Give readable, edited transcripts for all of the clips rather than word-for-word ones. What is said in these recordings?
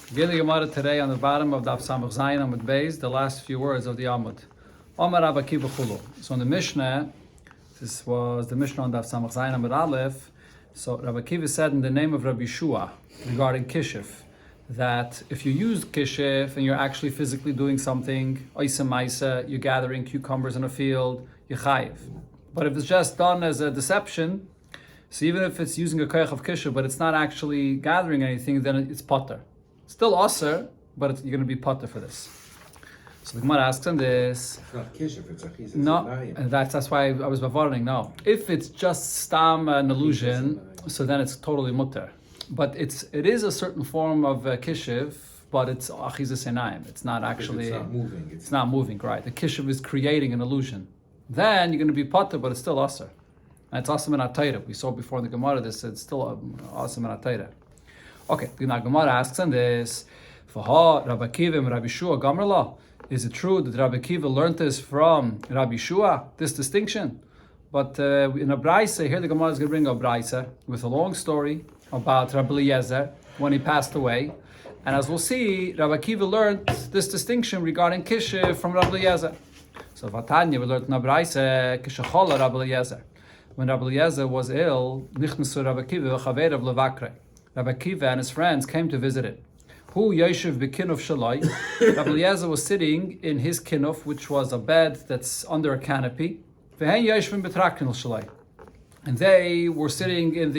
Begin the Gemara today on the bottom of Daf Samach Zayin Amud Beis, the last few words of the Amud. Omar Rabbi Akiva Chulu. So in the Mishnah, this was the Mishnah on Daf Samach Zayin Amud Aleph. So Rabbi Akiva said in the name of Rabbi Shua regarding Kishif, that if you use Kishif and you're actually physically doing something, Oisa Maisa, you're gathering cucumbers in a field, you're chayiv. But if it's just done as a deception, so even if it's using a koyach of Kishif, but it's not actually gathering anything, then it's potter. Still aser, but you're going to be potter for this. So the Gemara asks on this. It's not kishuf, it's achis. No, and that's why I was bavaring. No, if it's just stam an illusion, so then it's totally mutter. But it is a certain form of kishiv, but it's achis senayim. It's not actually. It's not moving. It's not moving, right? The kishiv is creating an illusion. Then you're going to be potter, but it's still aser. And it's awesome in Atayra. We saw before in the Gemara this. It's still awesome in Atayra. Okay, the Gemara asks on this, Rabbi Akiva and Rabbi Shua Gamerla. Is it true that Rabbi Akiva learned this from Rabbi Shua, this distinction? But in a Braisa, here the Gemara is going to bring a Braisa with a long story about Rabbi Eliezer when he passed away. And as we'll see, Rabbi Akiva learned this distinction regarding Kishiv from Rabbi Eliezer. So Vatanya, we learned in a Braisa, Kishachola Rabbi Eliezer. When Rabbi Eliezer was ill, Nichnasu Rabbi Akiva v'chaver of Levakre. Rabbi Akiva and his friends came to visit it. Hu Yeshiv B'Kinuf Shalai. Rabbi Eliezer was sitting in his kinuf, which was a bed that's under a canopy. V'hen Yeshvim B'Trakinul Shalai. And they were sitting in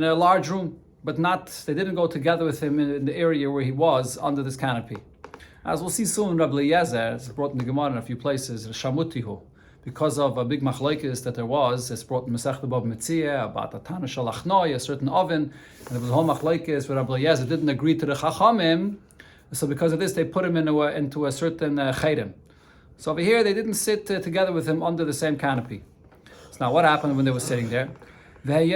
a large room, but they didn't go together with him in the area where he was under this canopy. As we'll see soon, Rabbi Eliezer, it's brought in the Gemara in a few places, Shamutihu. Because of a big machlokes that there was, it's brought in Masechta Bava Metzia about a Tana Shalachnoi, a certain oven, and there was a whole machlokes where Rabbi Eliezer didn't agree to the Chachamim, so because of this they put him into a certain chayrim. So over here they didn't sit together with him under the same canopy. So now what happened when they were sitting there? When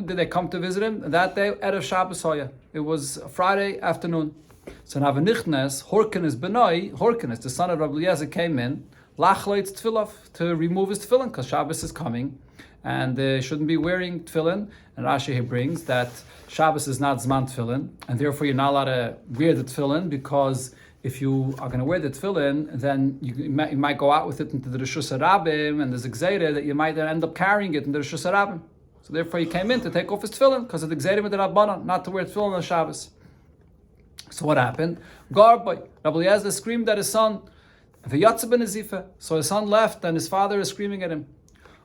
did they come to visit him? That day, Erev Shabbos Hoya. It was Friday afternoon. So now V'nichnes, Horkenes Benoi, Horkenes, the son of Rabbi Eliezer, came in, Lachloit tefillah, to remove his tefillin, because Shabbos is coming, and they shouldn't be wearing tefillin. And Rashi here brings that Shabbos is not Zman tefillin, and therefore you're not allowed to wear the tefillin, because if you are going to wear the tefillin, then you might go out with it into the Rishus Harabim, and there's a gzeira that you might end up carrying it in the Rishus Harabim. So therefore he came in to take off his tefillin, because of the gzeira with the Rabbanan, not to wear tefillin on Shabbos. So what happened? Garboy, Rabbi Eliezer screamed at his son, so his son left and his father is screaming at him.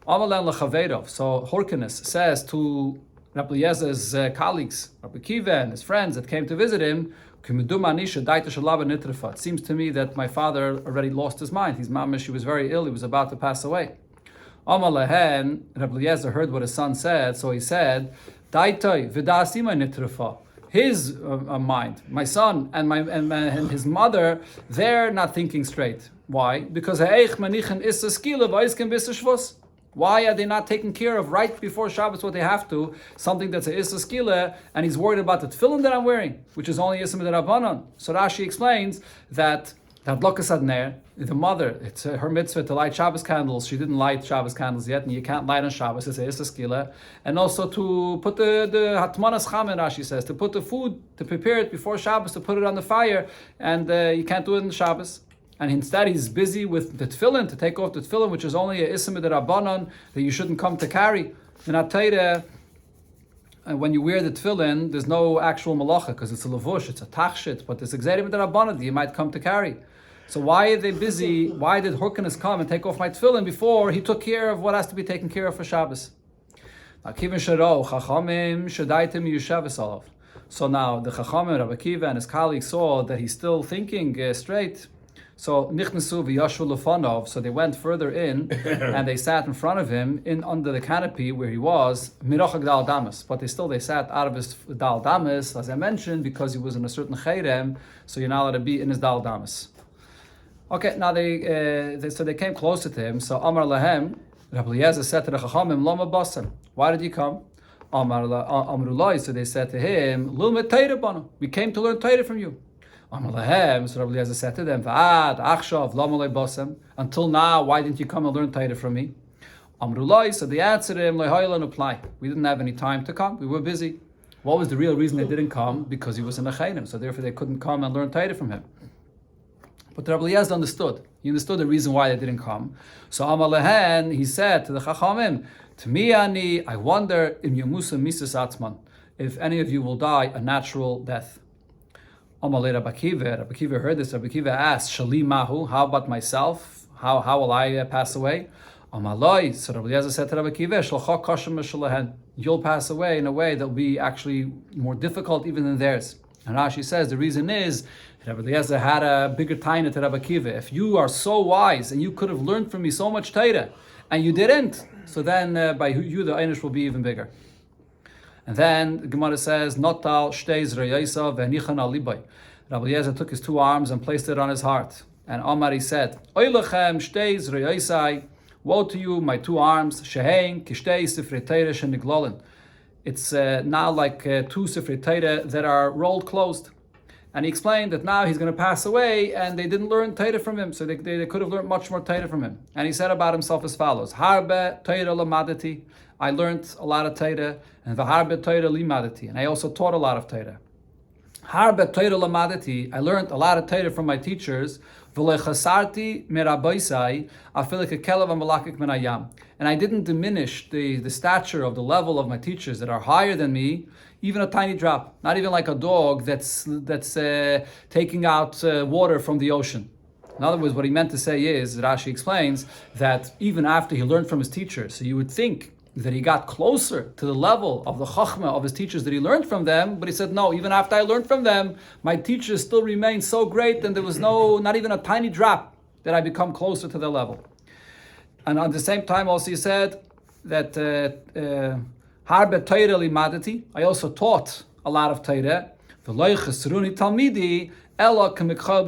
So Horkenes says to Rabbi Eliezer's colleagues, Rabbi Akiva and his friends that came to visit him, it seems to me that my father already lost his mind. His mamish, he was very ill, he was about to pass away. Rabbi Eliezer heard what his son said, so he said, his mind, my son and his mother, they're not thinking straight. Why? Because why are they not taking care of right before Shabbos what they have to, something that's a Issa Skila, and he's worried about the tefillin that I'm wearing, which is only Issa Midrabanan. So Rashi explains that the mother, it's her mitzvah to light Shabbos candles. She didn't light Shabbos candles yet, and you can't light on Shabbos. It's a Issa Skila. And also to put the Hatmanas Chamen, Rashi says, to put the food, to prepare it before Shabbos, to put it on the fire, and you can't do it in Shabbos. And instead he's busy with the tefillin, to take off the tefillin, which is only a Issa Midrabanan, that you shouldn't come to carry. In Atayra, when you wear the tefillin, there's no actual malacha, because it's a levush, it's a tachshit, but there's exerim midrabanan that you might come to carry. So why are they busy? Why did Horkenes come and take off my tefillin before he took care of what has to be taken care of for Shabbos? So now the Chachamim, Rabbi Akiva and his colleagues saw that he's still thinking straight. So nichnasu v'yashu lefanov. So they went further in and they sat in front of him under the canopy where he was mirachak dal damas. But they sat out of his dal damas, as I mentioned, because he was in a certain chayrem. So you're not allowed to be in his dal damas. Okay, now they came closer to him. So Amar Lahem, Rabbi Eliezer said to the Chachamim, Lama Basam, why did you come? Amrullah, so they said to him, Lilmet Torah banu, we came to learn Torah from you. Amar Lahem, so Rabbi Eliezer said to them, Va'ad, Achshav, Lama Basam, until now, why didn't you come and learn Torah from me? Amrullah, so they answered him, Lehoylan apply. We didn't have any time to come, we were busy. What was the real reason they didn't come? Because he was in a chayim, so therefore they couldn't come and learn Torah from him. But Rabbi Eliezer understood. He understood the reason why they didn't come. So Amar lehen, he said to the Chachamim, to me, I wonder im yamusa misas atzman, if any of you will die a natural death. Amar le Rabbi Akiva heard this. Rabbi Akiva asked, Shali mahu, how about myself? How will I pass away? Amar loi, so Rabbi Eliezer said to Rabbi Akiva, Shalcha kashem shalahen, you'll pass away in a way that will be actually more difficult even than theirs. And Rashi says the reason is Rabbi Eliezer had a bigger taina to Rabbi Akiva. If you are so wise and you could have learned from me so much Torah, and you didn't, so then by you the einish will be even bigger. And then the Gemara says, Notal shteiz reyaisa ve'nichan al libay. Rabbi Eliezer took his two arms and placed it on his heart. And Omar said, Oilachem shteiz reyaisai, woe to you, my two arms, shehein kishtei sifrei Torah sheniglolen. It's now like two sifrei Torah that are rolled closed. And he explained that now he's going to pass away, and they didn't learn Torah from him, so they could have learned much more Torah from him. And he said about himself as follows: Harbe Torah lamadati, I learned a lot of Torah, and v'harbe Torah limadati, and I also taught a lot of Torah. Harbe Torah lamadati, I learned a lot of Torah from my teachers. V'lechasarti merabaisai, afilik kelev amalakik min hayam, and I didn't diminish the stature of the level of my teachers that are higher than me. Even a tiny drop, not even like a dog that's taking out water from the ocean. In other words, what he meant to say is, Rashi explains, that even after he learned from his teachers, so you would think that he got closer to the level of the chachma of his teachers that he learned from them, but he said, no, even after I learned from them, my teachers still remained so great, and there was not even a tiny drop that I become closer to their level. And at the same time also he said that Harbe Torah limadati, I also taught a lot of Torah. V'lo ychesruni talmidi ela k'mikchal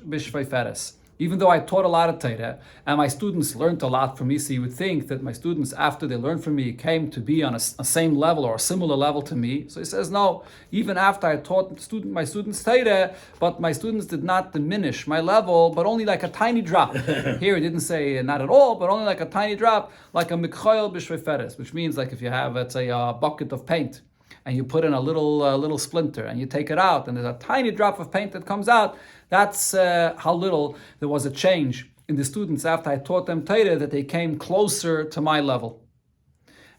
b'shveiferes. Even though I taught a lot of Torah, and my students learned a lot from me, so you would think that my students, after they learned from me, came to be on a same level or a similar level to me. So he says, no, even after I taught my students Torah, but my students did not diminish my level, but only like a tiny drop. Here he didn't say not at all, but only like a tiny drop, like a mikhoil b'shveiferes, which means like if you have, let's say, a bucket of paint, and you put in a little splinter, and you take it out, and there's a tiny drop of paint that comes out. That's how little there was a change in the students after I taught them Torah, that they came closer to my level.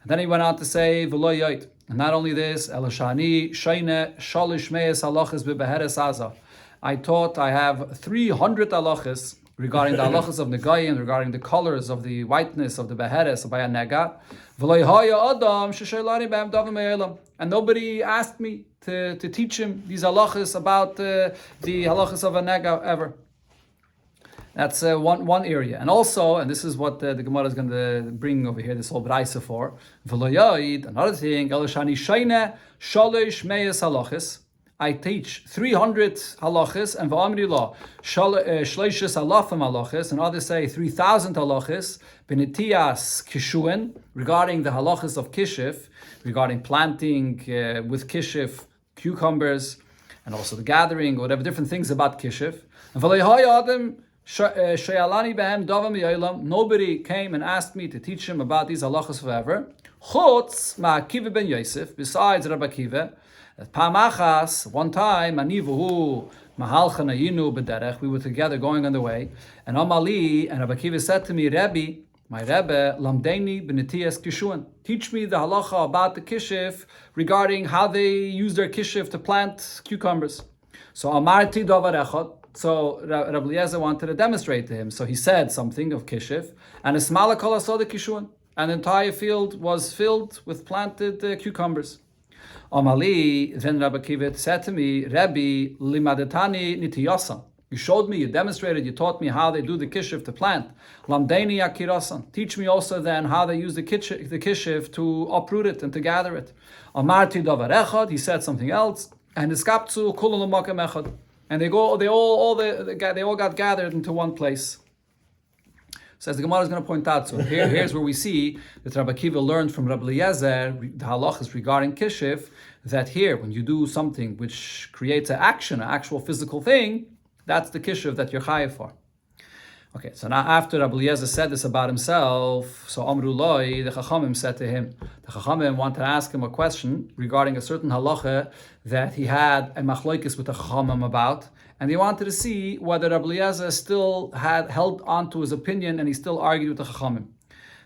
And then he went on to say, V'lo yoit. And not only this, Elashani Shaine Shalish Meis Halachas Bebeheres Aza. I have 300 halachas regarding the halachas of Negayim, regarding the colors of the whiteness of the beheres by a nega. And nobody asked me to teach him these halachas about the halachas of a nega ever. That's one area. And also, and this is what the Gemara is going to bring over here, this whole braisa for, another thing, Elashani Shaine Shalish Meis Halachas. I teach 300 halachas, and v'amri la shleishes alafim halachas, and others say 3,000 halachas, benetias kishuin, regarding the halachas of kishif, regarding planting with kishif, cucumbers, and also the gathering, whatever different things about kishif. And nobody came and asked me to teach him about these halachas forever. Chutz ma'akiva ben Yosef, besides Rabbi Akiva. Pamachas, one time, anivuhu mahalchan ayinu b'derech, we were together going on the way, and Amali and Rabbi Akiva said to me, Rebbe, my Rebbe, lamdeni b'netias kishuan, teach me the halacha about the kishif regarding how they use their kishif to plant cucumbers. So amarti davar echad. So Rabbi Eliezer wanted to demonstrate to him. So he said something of kishif, and Ismaila kol saw the kishuan, and the entire field was filled with planted cucumbers. Amali, then Rabbi Akiva said to me, Rebbe, limadetani nitiyasan. You showed me, you demonstrated, you taught me how they do the kishif to plant. Lamdeni akirasan. Teach me also then how they use the kishif to uproot it and to gather it. Amarti davar echad. He said something else. And iskaptzu kulun l'makam echad. And they all got gathered into one place. Says the Gemara is going to point out. So here's where we see that Rabbi Akiva learned from Rabbi Eliezer the halachas regarding kishif, that here, when you do something which creates an action, an actual physical thing, that's the kishif that you're chayav for. Okay, so now after Rabbi Eliezer said this about himself, so Amru Loi, the Chachamim said to him, the Chachamim wanted to ask him a question regarding a certain halacha that he had a machloikis with the Chachamim about, and he wanted to see whether Rabbi Eliezer still had held on to his opinion and he still argued with the Chachamim.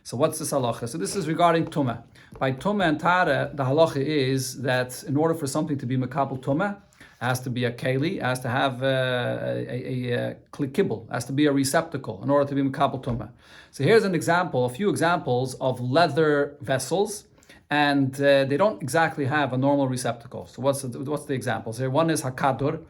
So what's this halacha? So this is regarding Tumah. By Tumah and Tara, the halacha is that in order for something to be Makabel Tumah, has to be a keli, has to have a kibble, has to be a receptacle in order to be Makabel Tumah. So here's an example, a few examples of leather vessels, and they don't exactly have a normal receptacle. So what's the examples here? One is hakadur,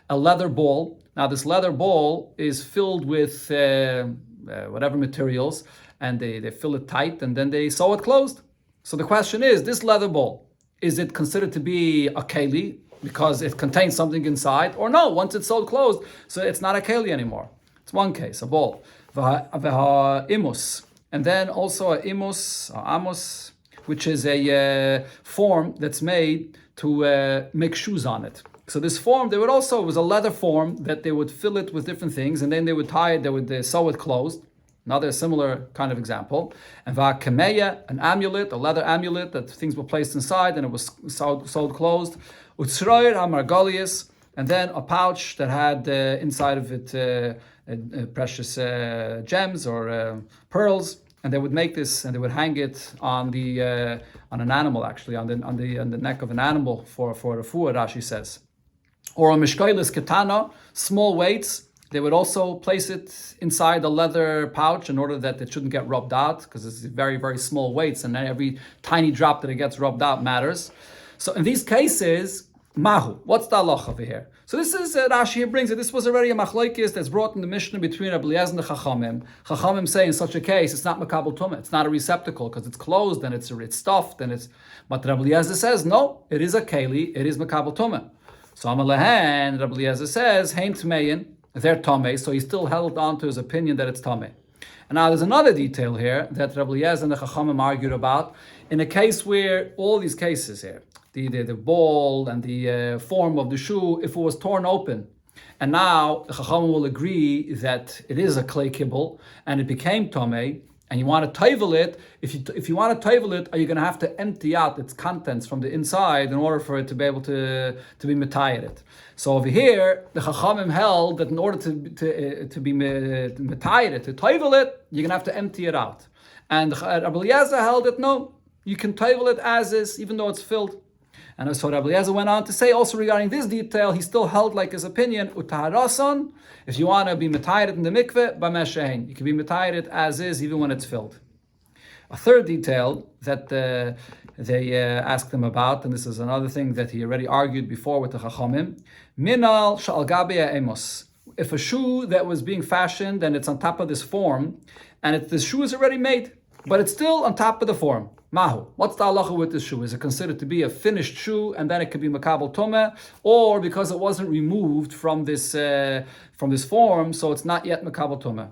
a leather bowl. Now this leather bowl is filled with whatever materials, and they fill it tight, and then they sew it closed. So the question is, this leather bowl, is it considered to be a keli because it contains something inside, or no, once it's sewed closed, so it's not a keli anymore? It's one case, a bowl. Imus, and then also a imus, or amos, which is a form that's made to make shoes on it. So this form, it was a leather form that they would fill it with different things, and then they would tie it, they would sew it closed. Another similar kind of example. And va'kameya, an amulet, a leather amulet that things were placed inside and it was sewed closed. Utsroir hamargolius, and then a pouch that had inside of it precious gems or pearls, and they would make this and they would hang it on an animal, actually on the neck of an animal for refuah, Rashi says. Or a mishkailis ketana, small weights. They would also place it inside a leather pouch in order that it shouldn't get rubbed out, because it's very, very small weights, and then every tiny drop that it gets rubbed out matters. So in these cases, mahu, what's the halacha over here? So this is, Rashi here brings it, this was already a machlokes that's brought in the Mishnah between Rabbi Eliezer and the Chachamim. Chachamim say in such a case, it's not makabel tumah, it's not a receptacle, because it's closed and it's stuffed, but Rabbi Eliezer says, no, it is a keli, it is makabel tumah. So Amalehen, Rabbi Eliezer says, hein tmeyin, they're tameh, so he still held on to his opinion that it's tameh. And now there's another detail here that Rabbi Eliezer and the Chachamim argued about in a case where all these cases here, the ball and the form of the shoe, if it was torn open, and now the Chachamim will agree that it is a clay kibble and it became tameh, and you want to tovel it, if you want to tovel it, are you going to have to empty out its contents from the inside in order for it to be able to be metayed? So over here, the Chachamim held that in order to be metayed, to tovel it, you're going to have to empty it out. And Rabbi Eliezer held that no, you can tovel it as is, even though it's filled. And so Rabbi Eliezer went on to say also regarding this detail, he still held like his opinion, utaharason, if you want to be metayed in the mikveh, b'meshein, you can be metayed as is even when it's filled. A third detail that they asked him about, and this is another thing that he already argued before with the Chachamim, minal shal gabia emos. If a shoe that was being fashioned and it's on top of this form, and the shoe is already made, but it's still on top of the form. Mahu. What's the halacha with this shoe? Is it considered to be a finished shoe and then it could be makabel tumah, or because it wasn't removed from this form, so it's not yet makabel tumah?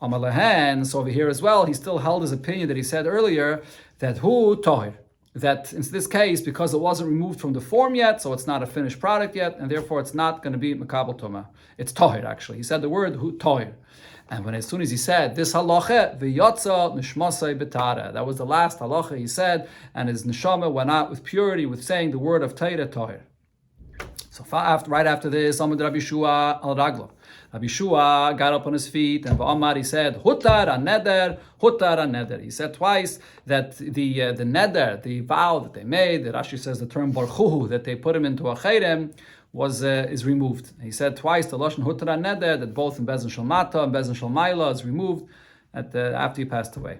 Amalahan. So over here as well, he still held his opinion that he said earlier that hu tohir. That in this case, because it wasn't removed from the form yet, so it's not a finished product yet, and therefore it's not going to be makabel tumah. It's tohir actually. He said the word hu tohir. And as soon as he said this halacha, v'yotza nishmasai betara, that was the last halacha he said, and his neshama went out with purity, with saying the word of Torah tohir. So right after this, Amud Rabbi Shua al Raglo. Rabbi Shua got up on his feet, and V'amar, he said, Hutar an-neder, Hutar an-neder. He said twice that the neder, the vow that they made, that Rashi says the term barchuhu, that they put him into a cherem, is removed. He said twice the lashon Hutar an-neder, that both in Bezin Shalmata and Bezin Shalmaila is removed after he passed away.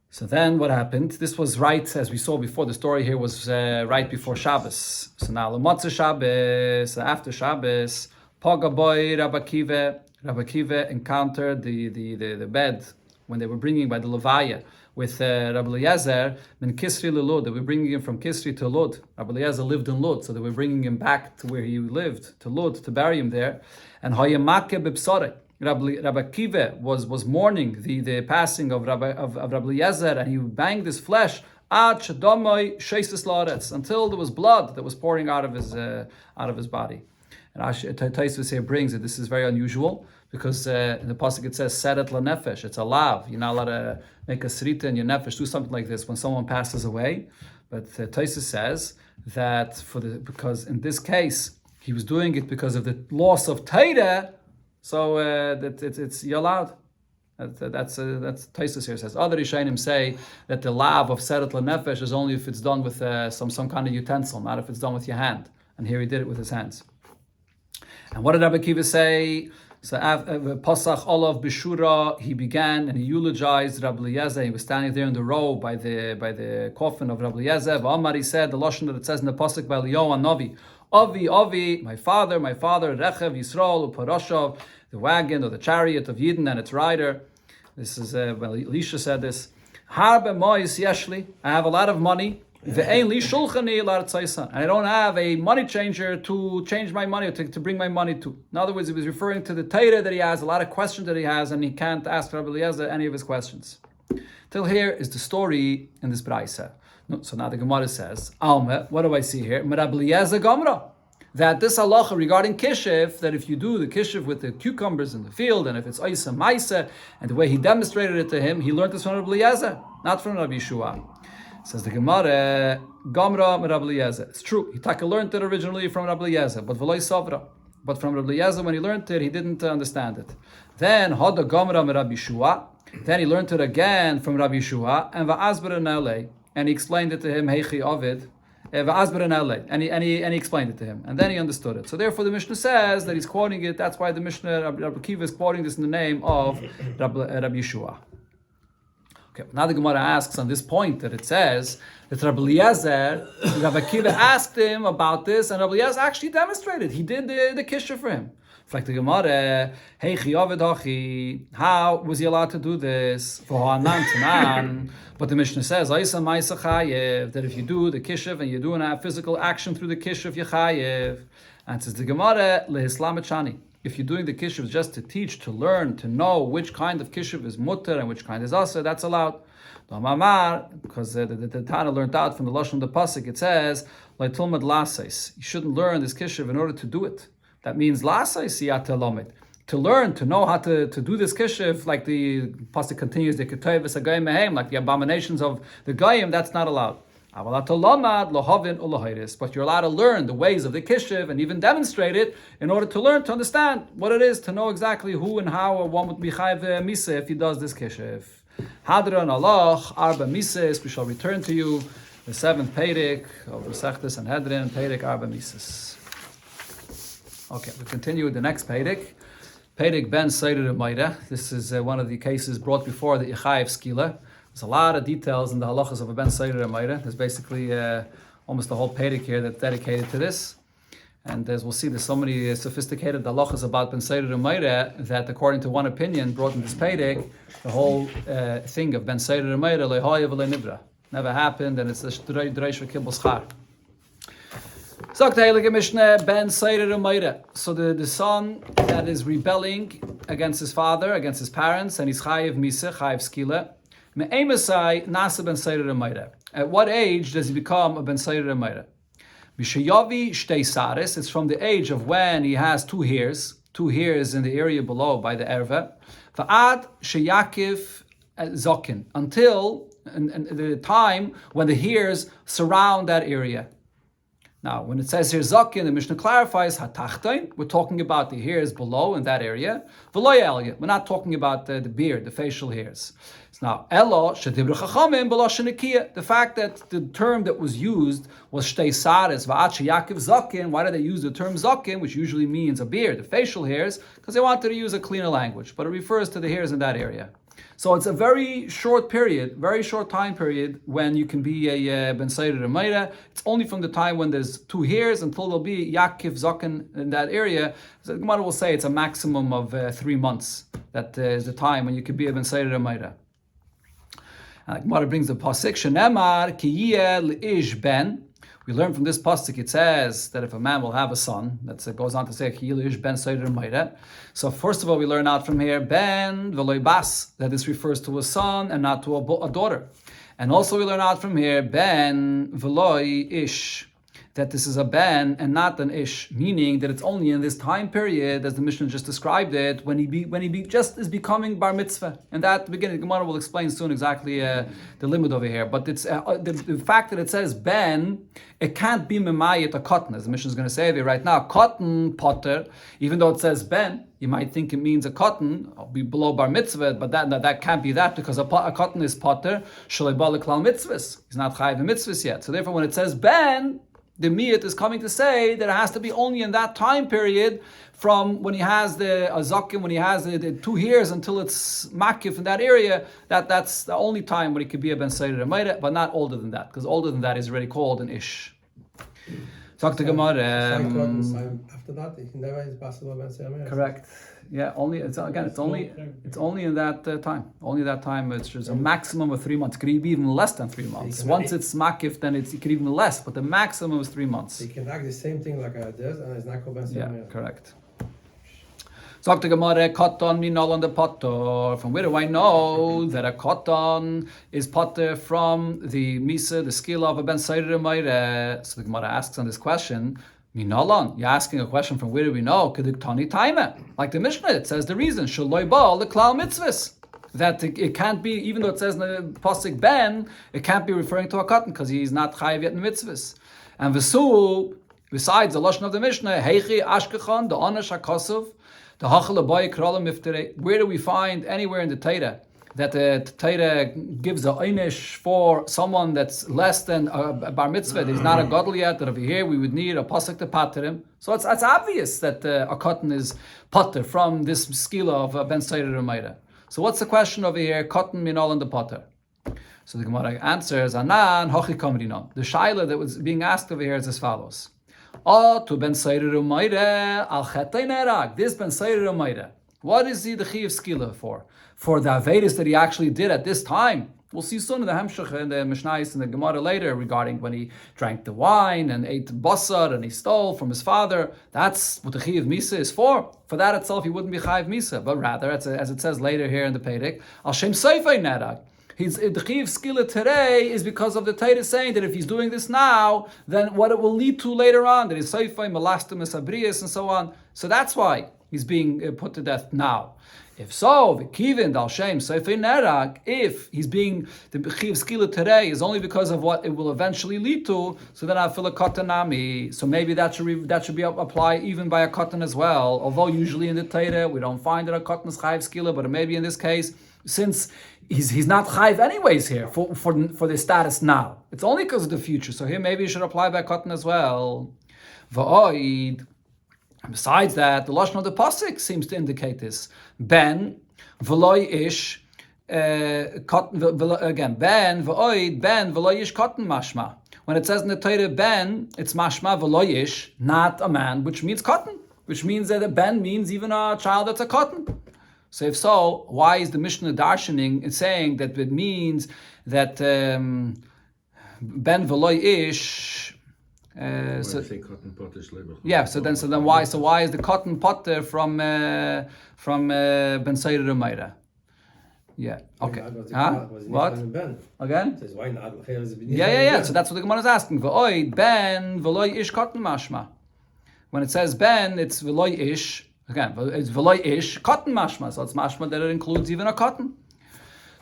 So then what happened? This was right, as we saw before, the story here was right before Shabbos. So now, L'motzei Shabbos, after Shabbos, Pagaboy Rabbi Kiva encountered the bed when they were bringing by the Levaya with Rabbi Eliezer, min Kisri LeLud. They were bringing him from Kisri to Lud. Rabbi Eliezer lived in Lud, so they were bringing him back to where he lived, to Lud, to bury him there. And Hayamake B'Psarei. Rabbi Kiva was mourning the passing of Rabbi Eliezer, and he banged his flesh until there was blood that was pouring out of his body. And Taisvus here brings that this is very unusual because in the pasuk it says seret lanefesh. It's a lav. You're not allowed to make a srita in your nefesh, do something like this when someone passes away. But Taisvus says that because in this case he was doing it because of the loss of Torah, so that it's you're allowed. That's Taisvus here says. Other Rishonim say that the lav of seret lanefesh is only if it's done with some kind of utensil, not if it's done with your hand. And here he did it with his hands. And what did Rabbi Akiva say? So Pasach Olav Bishura, he began and he eulogized Rabbi Eliezer. He was standing there in the row by the coffin of Rabbi Eliezer. V'amar, he said, the lashon that it says in the pasuk by Eliyahu Navi, Avi, my father, Rechev Yisrael Uparashov, the wagon or the chariot of Yidden and its rider. This is Elisha said this. Harbe mois yeshli, I have a lot of money. And I don't have a money changer to change my money, or to bring my money to. In other words, he was referring to the Torah that he has, a lot of questions that he has, and he can't ask Rabbi Eliezer any of his questions. Till here is the story in this Braisa. So now the Gemara says, Alme, what do I see here? Rabbi Eliezer Gamra. That this halacha regarding kishiv, that if you do the kishiv with the cucumbers in the field, and if it's Isa Maisa, and the way he demonstrated it to him, he learned this from Rabbi Eliezer, not from Rabbi Yeshua. Says the Gemara, Gamra Rabbi Eliezer. It's true, he learned it originally from Rabbi Eliezer, but v'loi savra. But from Rabbi Eliezer, when he learned it, he didn't understand it. Then Hada Gamra Rabbi Yeshua. Then he learned it again from Rabbi Yeshua, and va'azber na'alei, and he explained it to him, Heichi Ovid, va'azber na'alei, and he explained it to him, and then he understood it. So therefore, the Mishnah says that he's quoting it. That's why the Mishnah, Rabbi Akiva, is quoting this in the name of Rabbi Yeshua. Okay, now the Gemara asks on this point that it says that Rabbi Eliezer, Rabbi Akiva asked him about this, and Rabbi Eliezer actually demonstrated. He did the kisha for him. It's like the Gemara, how was he allowed to do this? But the Mishnah says, that if you do the kishiv and you do a physical action through the kishiv, you chayev. And says the Gemara, lehislamachani. If you're doing the kishiv just to teach, to learn, to know which kind of kishiv is mutter and which kind is asa, that's allowed. Because the Tana learned out from the lashon of the pasuk, it says, "Leitilmad lasais." You shouldn't learn this kishiv in order to do it. That means lasais yatelomid. To learn, to know how to do this kishiv, like the pasuk continues, the ketayvus agayim mehem, like the abominations of the goyim, that's not allowed. But you're allowed to learn the ways of the kishiv and even demonstrate it in order to learn, to understand what it is, to know exactly who and how one would be chayv misa if he does this kishiv. Hadran Allah, Arba Mises, we shall return to you, the 7th Peirik of Masechta Sanhedrin, Peirik Arba Mises. Okay, we continue with the next Peirik. Peirik ben Seirer Meira. This is one of the cases brought before the Ichayev Skila. There's a lot of details in the halachas of a ben Seirer Meira. There's basically almost the whole Peirik here that's dedicated to this. And as we'll see, there's so many sophisticated halachas about ben Seirer Meira that, according to one opinion brought in this Peirik, the whole thing of ben Seirer Meira lehoya v'le nivra never happened, and it's the dreish v'kibbul schar. So the son that is rebelling against his father, against his parents, and he's chayiv misa, chayiv skila. Me'emasai nasa ben Seirer Meira. At what age does he become a ben Seirer Meira? Mishayavi shtei saris. It's from the age of when he has two hairs in the area below by the erva. Va'ad sheyakiv zokin, until the time when the hairs surround that area. Now, when it says here zokin, the Mishnah clarifies hatachtain. We're talking about the hairs below in that area. V'lo yelya. We're not talking about the beard, the facial hairs. Now, elo shedibra chachamim b'lashon nekiya. The fact that the term that was used was shtei saris va'at sheyakiv zakin. Why did they use the term zakin, which usually means a beard, the facial hairs? Because they wanted to use a cleaner language, but it refers to the hairs in that area. So it's a very short period, very short time period when you can be a ben Seirer Meira. It's only from the time when there's two hairs until there'll be yakiv zakin in that area. So the Gemara will say it's a maximum of 3 months. That is the time when you can be a ben Seirer Meira. And the Gemara brings the pasuk shenemar ki yeh leish ben. We learn from this pasuk, it says that if a man will have a son, it goes on to say ki yeh leish ben Seirer Meira. So first of all, we learn out from here ben v'loi bas, that this refers to a son and not to a daughter. And also we learn out from here ben v'loi ish, that this is a ben and not an ish, meaning that it's only in this time period, as the Mishnah just described it, when he just is becoming bar mitzvah. And that beginning, Gemara will explain soon exactly the limit over here. But it's the fact that it says ben, it can't be memayit a cotton, as the Mishnah is going to say there right now. Cotton potter, even though it says ben, you might think it means a cotton, be below bar mitzvah, but that can't be that, because a cotton is potter, shalei ba leklal mitzvahs. He's not chayiv in mitzvahs yet. So therefore, when it says ben, the miyat is coming to say that it has to be only in that time period from when he has the azakim, when he has the 2 years until it's makif in that area, that's the only time when he could be a ben Seder Amaira, but not older than that, because older than that is already called an ish. Talk to Gemara. After that, he can never is possible ben Seder Amaira. Correct. Yeah, only it's only in that time. Only that time. It's just a maximum of 3 months. It could be even less than 3 months. Once it's makif, then it could even less. But the maximum is 3 months. He can act the same thing like I did, and it's not called ben Seder Amaira. Yeah, correct. Talk to Gemara. Cotton minol on the potter. From where do I know that a cotton is potter from the misa, the skill of a ben Seder Amaira? So the Gemara asks on this question. Minalon, you're asking a question from where do we know? Keduktani taima. Like the Mishnah, it says the reason. Shaloi ba leklal mitzvahs. That it can't be, even though it says in the pasuk ben, it can't be referring to a cotton because he's not chayiv yet in mitzvahs. And v'su, besides the lashon of the Mishnah, heichi ashkechon the onash hakosov the hachal abayi kralam miftere. Where do we find anywhere in the Torah that the Torah gives a einish for someone that's less than a bar mitzvah, that he's not a gadol yet, that over here we would need a pasuk to pater him. So it's obvious that a cotton is pater from this skila of ben Seder Amaira. So what's the question over here? Cotton minol and the pater. So the Gemara answers, Anan hochi kamrinon. The shaila that was being asked over here is as follows. To ben Seder Amaira al chetay nerag. This ben Seder Amaira. What is the chiv skila for? For the Avedis that he actually did at this time. We'll see soon in the Hemshech and the Mishnayos and the Gemara later regarding when he drank the wine and ate basar and he stole from his father. That's what the Chiv Misa is for. For that itself, he wouldn't be Chayiv Misa, but rather, as it says later here in the Pedic, Al Shem Seifei Nerag. The Chiv Skila today is because of the Torah saying that if he's doing this now, then what it will lead to later on, that is Seifei, Melastim, Esabrias, and so on. So that's why he's being put to death now. If so, v'kivin dal shem seifei nerag, if he's being the chiv skila today is only because of what it will eventually lead to, so then I feel a katanami. So maybe that should be applied even by a katan as well. Although usually in the Torah we don't find that a katan is chayiv skila, but maybe in this case, since he's not chayiv anyways here for the status now, it's only because of the future. So here maybe you should apply by katan as well. Va'oid. Besides that, the lashon of the pasuk seems to indicate this. Ben v'loy ish again. Ben v'oid ben v'loy ish cotton mashma. When it says in the Torah ben, it's mashma v'loy ish, not a man, which means cotton, which means that a ben means even a child that's a cotton. So if so, why is the Mishnah darshaning and saying that it means that ben v'loy ish? So then why is the cotton potter from Ben Seder Amaira? Yeah. Okay. What? Again? Yeah. So that's what the Gemara is asking. V'oid ben v'loy ish cotton mashma. When it says ben, it's v'loy ish. Again, it's v'loy ish cotton mashma. So it's mashma that it includes even a cotton.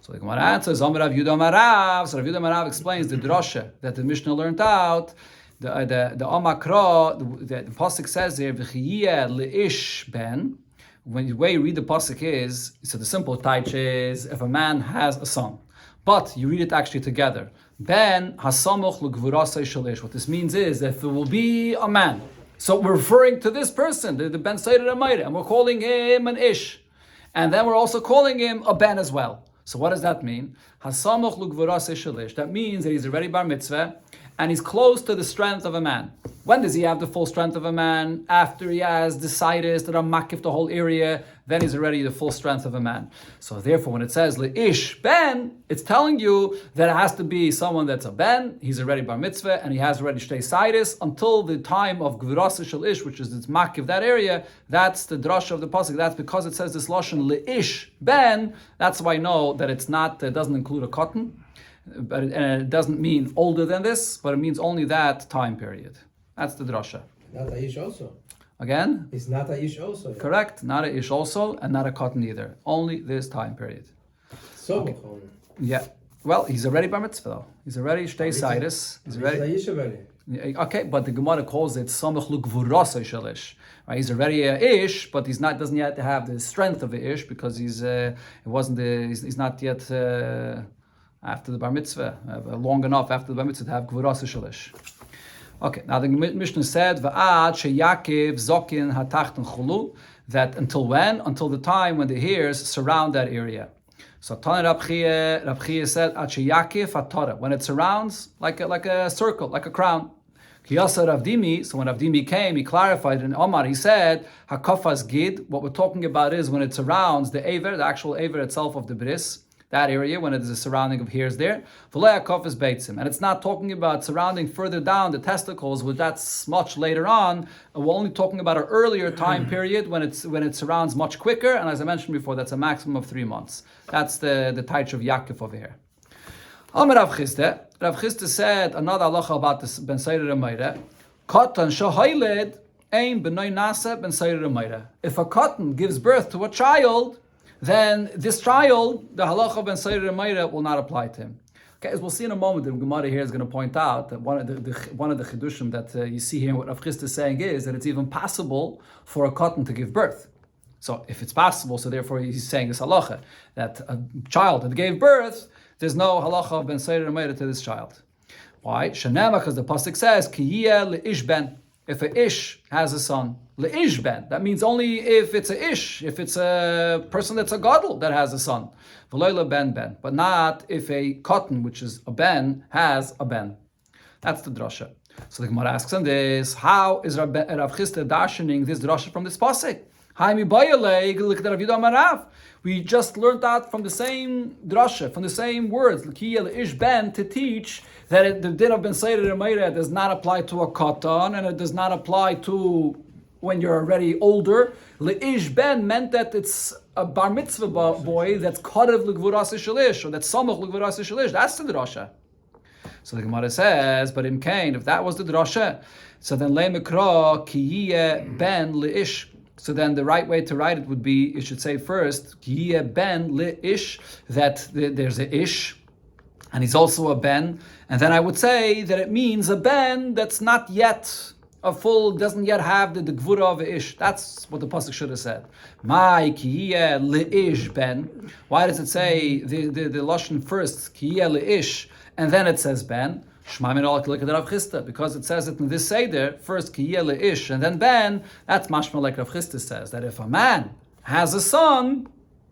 So the Gemara answers, Rav Yudah Marav. So Rav Yudah Marav explains the drasha that the Mishnah learned out. The Omakra, the pasuk says here, "V'chiyeh leish ben." When the way you read the pasuk is, so the simple taich is if a man has a son, but you read it actually together. Ben hasamoch l'gvurasei shalish. What this means is that there will be a man. So we're referring to this person, the Ben Seder Amaira, and we're calling him an ish, and then we're also calling him a ben as well. So what does that mean? Hasamoch l'gvurasei shalish. That means that he's already bar mitzvah. And he's close to the strength of a man. When does he have the full strength of a man? After he has the situs that are makif the whole area, then he's already the full strength of a man. So therefore, when it says leish ben, it's telling you that it has to be someone that's a ben. He's already bar mitzvah and he has already shtei situs until the time of gvurasa shel ish, which is its makif that area. That's the drasha of the pasuk. That's because it says this lashon leish ben. That's why I know that it's not. It doesn't include a cotton. But it doesn't mean older than this, but it means only that time period. That's the drasha. Not a ish also. Again? It's not a ish also. Yeah. Correct. Not a ish also, and not a cotton either. Only this time period. So Okay. Yeah. Well, he's already bar mitzvah though. He's already shtei sidus. He's It's a already. ish already. Okay, but the Gemara calls it samach lugvurasa shalish. Right? He's already a ish, but he's not. Doesn't yet have the strength of a ish because he's. It wasn't the. He's not yet after the bar mitzvah long enough after the bar mitzvah to have gvurasa shalish. Okay, now the Mishnah said va'ad sheyakiv zokin hatachten chulu, that until when? Until the time when the hairs surround that area. So Tana Rab Chiya said ad sheyakiv hatara, when it surrounds like a circle, like a crown. Kiyasa Rav Dimi, so when Rav Dimi came, he clarified in Omar, he said, Hakafas Gid, what we're talking about is when it surrounds the aver, the actual aver itself of the bris, that area, when it is a surrounding of hairs there. And it's not talking about surrounding further down the testicles, which that's much later on. We're only talking about an earlier time period when it surrounds much quicker, and as I mentioned before, that's a maximum of 3 months. That's the taich of Yaakov over here. Amar Rav Chisda said another halacha about this ben Seirer Meire. Katan shahayled ein b'noi nasa ben Seirer Meire. If a cotton gives birth to a child, then this child, the halacha of ben Seirer Meire, will not apply to him. Okay, as we'll see in a moment, the Gemara here is going to point out that one of the chidushim that you see here, what Rav Chisda is saying is that it's even possible for a cotton to give birth. So if it's possible, so therefore he's saying this halacha, that a child that gave birth, there's no halacha of ben Seirer Meire to this child. Why? Shanema, because the pasuk says, Ki le'ish ben. If a ish has a son, le'ish ben. That means only if it's a ish, if it's a person that's a gadol that has a son. V'lo ben ben. But not if a cotton, which is a ben, has a ben. That's the drasha. So the Gemara asks on this, how is Rav Chisda darshaning this drasha from this pasuk? We just learned that from the same drasha, from the same words, ish ben, to teach that the din of ben Seirer Meire does not apply to a katan, and it does not apply to when you're already older. Ish ben meant that it's a bar mitzvah boy that's karev l'gvuras shalish, or that's samach l'gvuras shalish. That's the drasha. So the Gemara says, but in Cain, if that was the drasha, so then le mikra ki ben leish. So then the right way to write it would be, it should say first, Ki ben li ish, that there's a ish, and he's also a ben. And then I would say that it means a ben that's not yet a full, doesn't yet have the gvura of a ish. That's what the pasuk should have said. My ki li ish ben. Why does it say the lashon first, Ki li ish, and then it says ben? Because it says it in this Seder, first Kiyeh ish and then Ben, that's mashma like Rav Chisda says, that if a man has a son,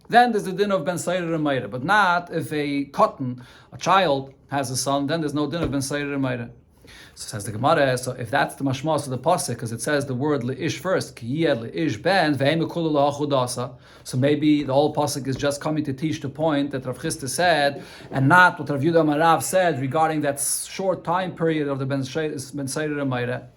then there's the din of Ben Seirer Meire, but not if a cotton, a child, has a son, then there's no din of Ben Seirer Meire. So says the Gemara, so if that's the mashmas of the pasuk, because it says the word leish first, Kiyeh leish ben, so maybe the whole pasuk is just coming to teach the point that Rav Chisda said, and not what Rav Yudah Marav said regarding that short time period of the Ben Seirer Meire.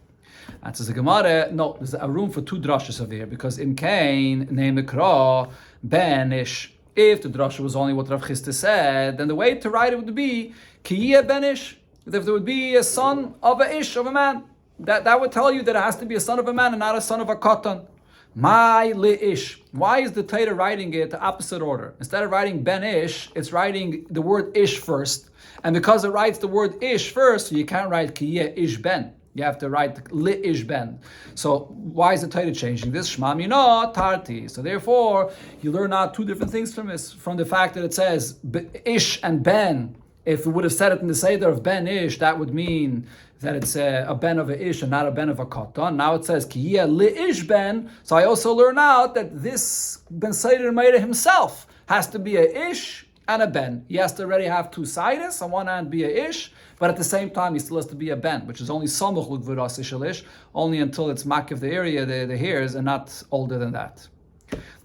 And says the Gemara, no, there's a room for two drashas over here, because in Cain, Neimikra, ben ish. If the drasha was only what Rav Chisda said, then the way to write it would be Kiyeh ben ish. If there would be a son of a ish, of a man, that would tell you that it has to be a son of a man and not a son of a katan. My li ish. Why is the Torah writing it the opposite order? Instead of writing ben ish, it's writing the word ish first. And because it writes the word ish first, so you can't write kiyeh ish ben. You have to write li ish ben. So why is the Torah changing this? Shma mino tarti. So therefore, you learn out two different things from this. From the fact that it says ish and ben. If we would have said it in the Seder of Ben Ish, that would mean that it's a Ben of a Ish and not a Ben of a Katan. Now it says, Ki li Ish Ben. So I also learn out that this Ben Seirer Meire himself has to be a Ish and a Ben. He has to already have two sides, on one hand be a Ish, but at the same time he still has to be a Ben, which is only Samuch L'Gvuras Ishalish, only until it's Makiv the area, the hairs, and not older than that.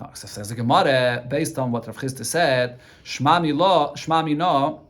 Now, so says the Gemara, based on what Rav Chisda said, Shma Mino.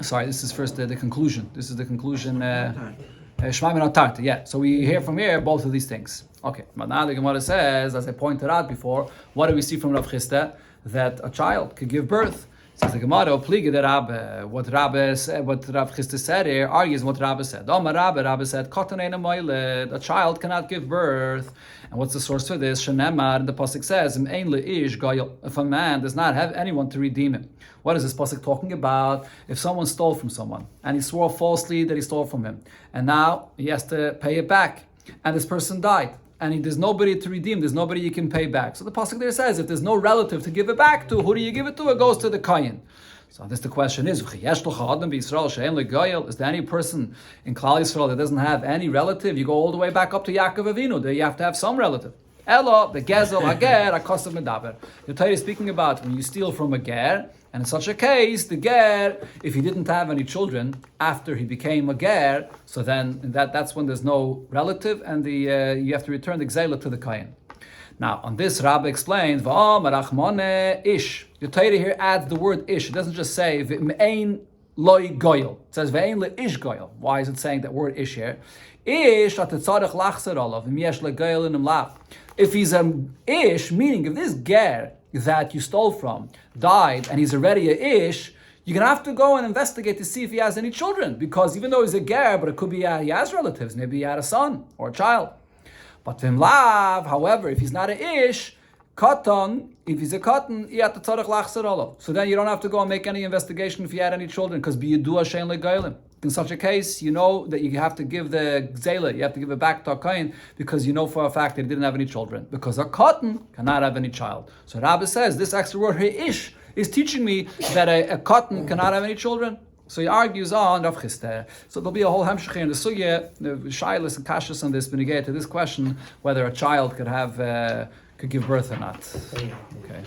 Sorry, this is first the conclusion. This is the conclusion. Shema min tarta. Yeah. So we hear from here both of these things. Okay. But now the Gemara says, as I pointed out before, what do we see from Rav Chisda? That a child could give birth Says the Gemara, Pliga the Rabbe, what Rabbe said, what Rav Chisda said here argues what Rabbe said. Rabbe said, a child cannot give birth. And what's the source for this? Shenemar, the pasuk says, if a man does not have anyone to redeem him. What is this pasuk talking about? If someone stole from someone and he swore falsely that he stole from him, and now he has to pay it back, and this person died, and there's nobody to redeem, there's nobody you can pay back. So the pasuk there says, if there's no relative to give it back to, who do you give it to? It goes to the kohen. So this the question is, is there any person in Klal Yisrael that doesn't have any relative? You go all the way back up to Yaakov Avinu, there you have to have some relative. Elo, the gezel, hager, akosav medaber. The Torah is speaking about when you steal from a ger, and in such a case, the ger, if he didn't have any children after he became a ger, so then that's when there's no relative, and you have to return the gzela to the kohen. Now, on this, Rabbi explains, ish. The Torah here adds the word ish. It doesn't just say v'me'ein loy goyel. It says v'ein le ish goyel. Why is it saying that word ish here? Ish atetzarech lachzer olav v'yesh le goyel in lav. If he's an ish, meaning if this ger that you stole from died and he's already a ish, you're going to have to go and investigate to see if he has any children, because even though he's a ger, but it could be he has relatives. Maybe he had a son or a child. But v'im lav, however, if he's not a ish, katan, if he's a katan, so then you don't have to go and make any investigation if he had any children, because b'yidua shein le'goylim. In such a case, you know that you have to give the gzela, you have to give it back to a kohen, because you know for a fact that he didn't have any children, because a katan cannot have any child. So Rabbi says, this extra word here, ish, is teaching me that a katan cannot have any children. So he argues on Rav Chisda. So there'll be a whole hemshech in the sugya, the shaylas and kashas on this, when you get to this question whether a child could give birth or not. Okay.